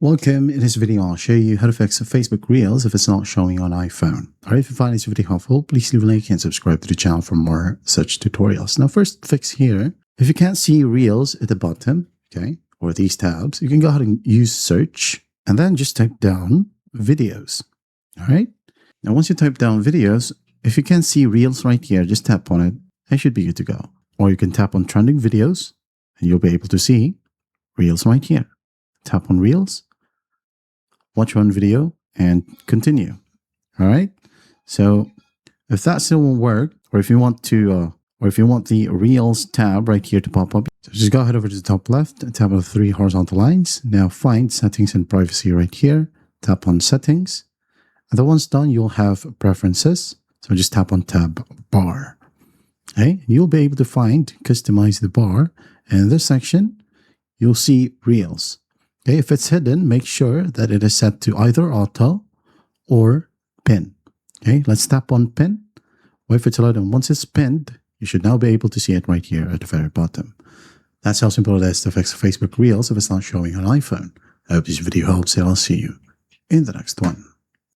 Welcome. In this video, I'll show you how to fix Facebook Reels if it's not showing on iPhone. Alright, if you find this video helpful, please leave a like and subscribe to the channel for more such tutorials. Now, first fix here. If you can't see Reels at the bottom, okay, or these tabs, you can go ahead and use search and then just type down videos. Alright. Now, once you type down videos, if you can't see Reels right here, just tap on it. It should be good to go. Or you can tap on trending videos and you'll be able to see Reels right here. Tap on Reels. Watch one video and continue. All right. So if that still won't work, or if you want to, or if you want the Reels tab right here to pop up, so just go ahead over to the top left and tap on the three horizontal lines. Now find settings and privacy right here. Tap on settings. And then once done, you'll have preferences. So just tap on tab bar. Okay. And you'll be able to customize the bar. And in this section, you'll see Reels. Okay, if it's hidden, make sure that it is set to either auto or pin. Okay, let's tap on pin. Wait for it to load, and once it's pinned, you should now be able to see it right here at the very bottom. That's how simple it is to fix Facebook Reels if it's not showing on iPhone. I hope this video helps, and I'll see you in the next one.